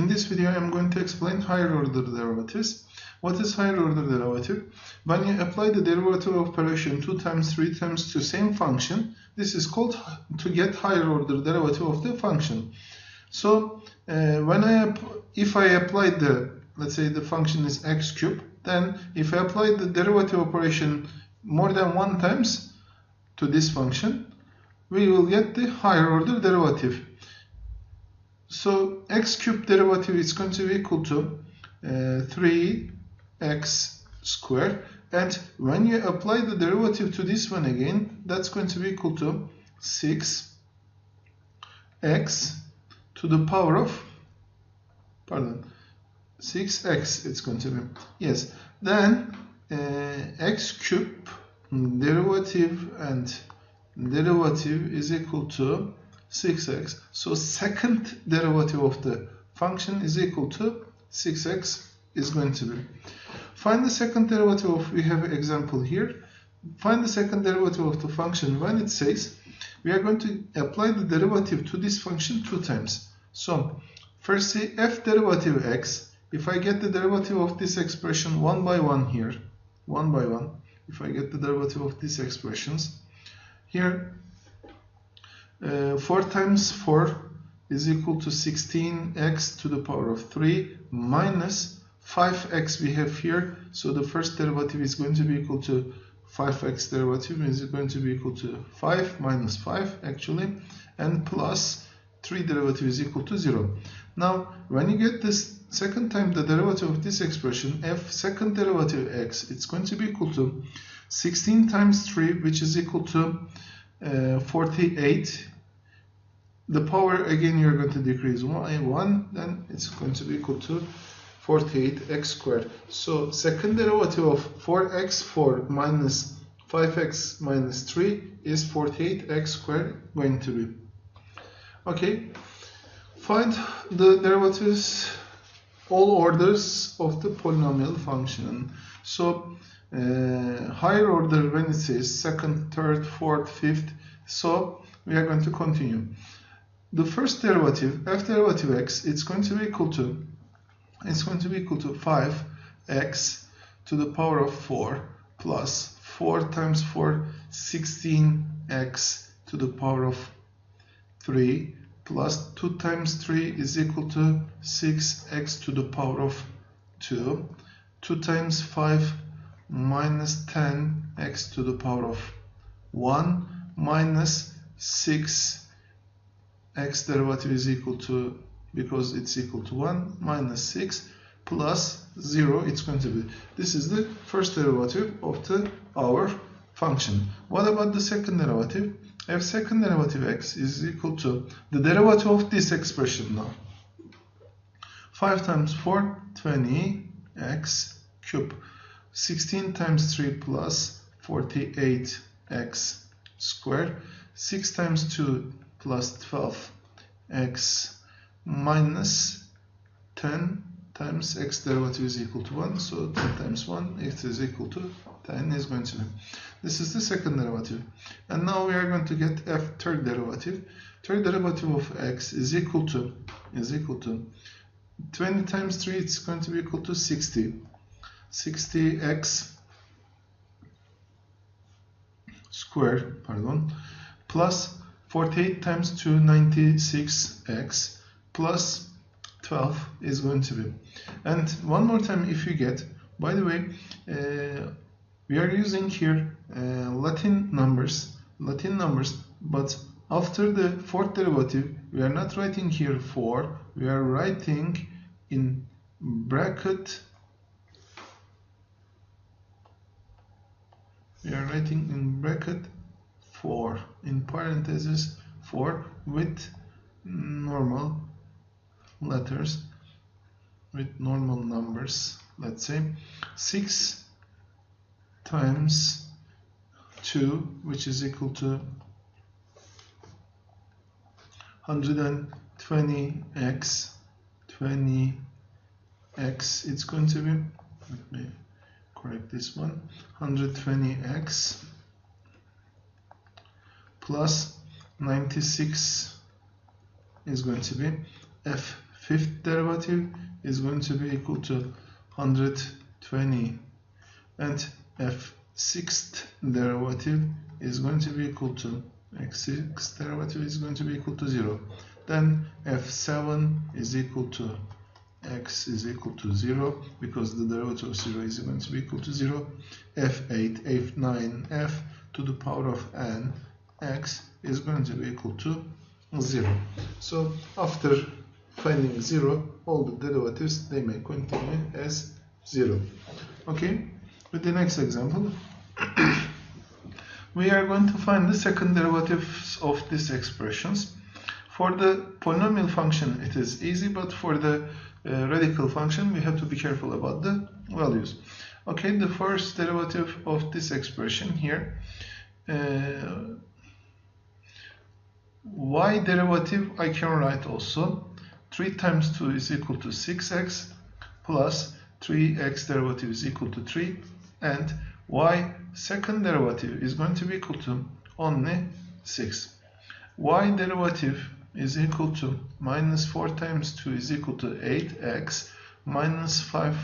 In this video, I'm going to explain higher order derivatives. What is higher order derivative? When you apply the derivative operation 2 times 3 times to same function, this is called to get higher order derivative of the function. So if I apply let's say the function is x cubed, then if I apply the derivative operation more than 1 times to this function, we will get the higher order derivative. So x cubed derivative is going to be equal to 3x squared, and when you apply the derivative to this one again, that's going to be equal to 6x to the power of 6x it's going to be, yes. Then x cubed derivative and derivative is equal to 6x. So second derivative of the function is equal to 6x is going to be. Find the second derivative of, we have an example here. Find the second derivative of the function when it says we are going to apply the derivative to this function 2 times. So firstly, f derivative x, if I get the derivative of this expression one by one here, one by one, if I get the derivative of these expressions, here 4 times 4 is equal to 16x to the power of 3 minus 5x we have here. So the first derivative is going to be equal to 5x derivative is going to be equal to 5 minus 5 actually, and plus 3 derivative is equal to 0. Now when you get this second time the derivative of this expression, f second derivative x, it's going to be equal to 16 times 3, which is equal to 48. The power again you're going to decrease 1, then it's going to be equal to 48x squared. So second derivative of 4x4 minus 5x minus 3 is 48x squared going to be. Okay, find the derivatives, all orders of the polynomial function. So higher order when it says second, third, fourth, fifth, so we are going to continue. The first derivative, f derivative x, it's going to be equal to 5x to the power of 4 plus 4 times 4, 16x to the power of 3 plus 2 times 3 is equal to 6x to the power of 2. 2 times 5 minus 10x to the power of 1 minus 6x derivative is equal to, because it's equal to 1, minus 6 plus 0, it's going to be. This is the first derivative of our function. What about the second derivative? F second derivative x is equal to the derivative of this expression now. 5 times 4, 20x cubed. 16 times 3 plus 48x squared. 6 times 2 plus 12x minus 10 times x derivative is equal to 1. So 10 times 1, x is equal to 10 is going to be. This is the second derivative. And now we are going to get f third derivative. Third derivative of x is equal to 20 times 3, it's going to be equal to 60. 60x squared, plus 48 times 2, 96x plus 12 is going to be. And one more time, if you get, by the way, we are using here Latin numbers, but after the fourth derivative, we are not writing here 4, we are writing in bracket, we are writing in bracket 4, in parentheses 4 with normal letters, with normal numbers. Let's say 6 times 2, which is equal to 120x, 20x, it's going to be, let me correct this one, 120x plus 96 is going to be f fifth derivative is going to be equal to 120, and f sixth derivative is going to be equal to x sixth derivative is going to be equal to 0. Then f7 is equal to x is equal to 0 because the derivative of 0 is going to be equal to 0. f8, f9, f to the power of n x is going to be equal to 0. So after finding 0, all the derivatives, they may continue as 0. Okay, with the next example, we are going to find the second derivatives of these expressions. For the polynomial function it is easy, but for the radical function we have to be careful about the values. Okay, the first derivative of this expression here, y derivative I can write also 3 times 2 is equal to 6x plus 3x derivative is equal to 3, and y second derivative is going to be equal to only 6. Y derivative is equal to minus 4 times 2 is equal to 8x minus 5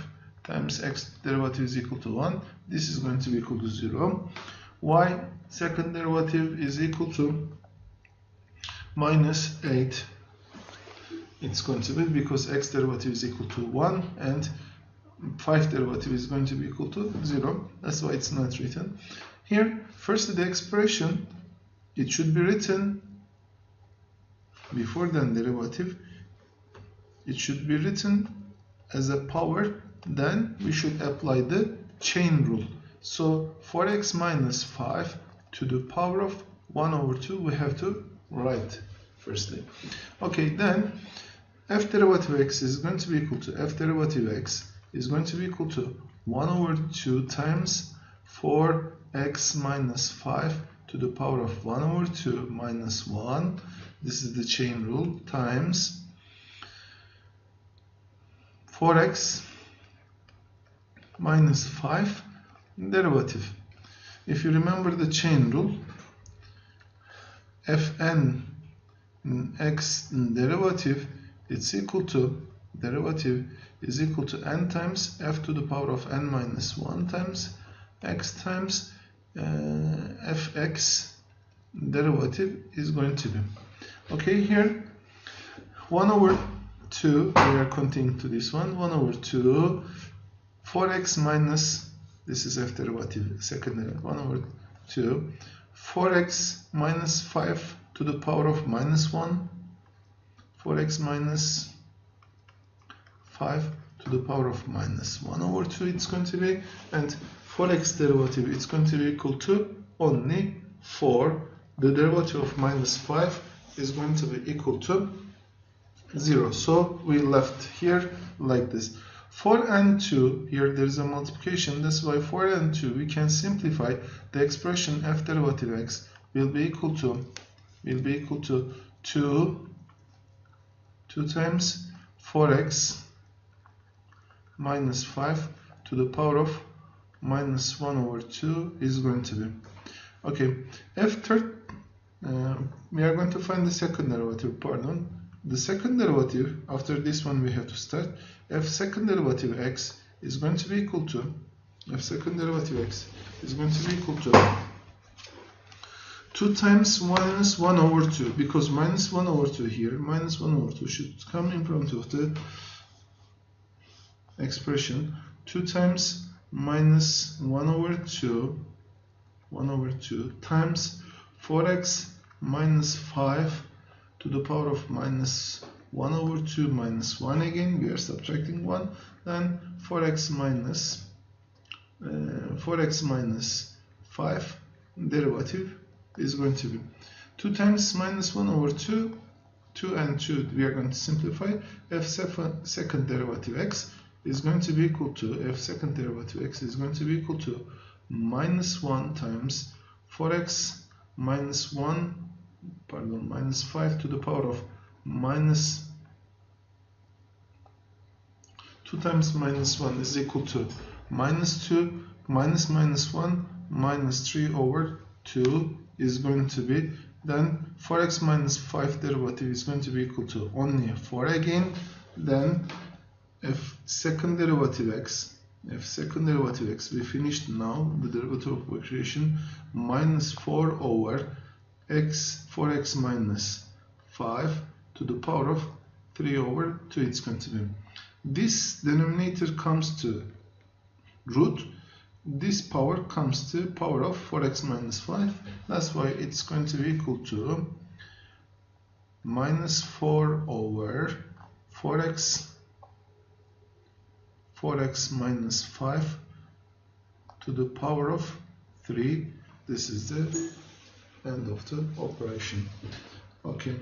times x derivative is equal to 1. This is going to be equal to 0. Y second derivative is equal to minus 8. It's going to be because x derivative is equal to 1 and 5 derivative is going to be equal to 0. That's why it's not written here. First, the expression, it should be written before the derivative. It should be written as a power. Then we should apply the chain rule. So 4x minus 5 to the power of 1 over 2 we have to write firstly. Okay, then f derivative x is going to be equal to f derivative x is going to be equal to 1 over 2 times 4x minus 5 to the power of 1 over 2 minus 1. This is the chain rule, times 4x minus 5 derivative. If you remember the chain rule, fn x derivative, it's equal to derivative is equal to n times f to the power of n minus 1 times x times fx derivative is going to be. Okay, here 1 over 2, we are continuing to this one, 1 over 2, 4x minus, this is f derivative, second derivative, 1 over 2, 4x minus 5 to the power of minus 1, 4x minus 5 to the power of minus 1 over 2 it's going to be, and 4x derivative it's going to be equal to only 4. The derivative of minus 5 is going to be equal to 0. So we left here like this. 4 and 2, here there is a multiplication, that's why 4 and 2 we can simplify the expression f derivative x will be equal to 2 times 4x minus 5 to the power of minus 1 over 2 is going to be. Okay, we are going to find the second derivative, the second derivative. After this one we have to start. F second derivative x is going to be equal to 2 times minus 1 over 2, because minus 1 over 2 here, minus 1 over 2 should come in front of the expression. 2 times minus 1 over 2 times 4x minus 5 to the power of minus 1 over 2 minus 1, again we are subtracting 1, then 4x minus 5 derivative is going to be 2 times minus 1 over 2, 2 and 2 we are going to simplify. F second derivative x is going to be equal to minus 1 times 4x minus 5 to the power of minus 2 times minus 1 is equal to minus 2 minus 1 minus 3 over 2 is going to be then 4x minus 5 derivative is going to be equal to only 4 again. Then f second derivative x, we finished now the derivative of equation, minus 4 over x, 4x minus 5 to the power of 3 over 2. It's going to be, this denominator comes to root, this power comes to power of 4x minus 5. That's why it's going to be equal to minus 4 over 4x minus 5 to the power of 3. This is the end of the operation. Okay.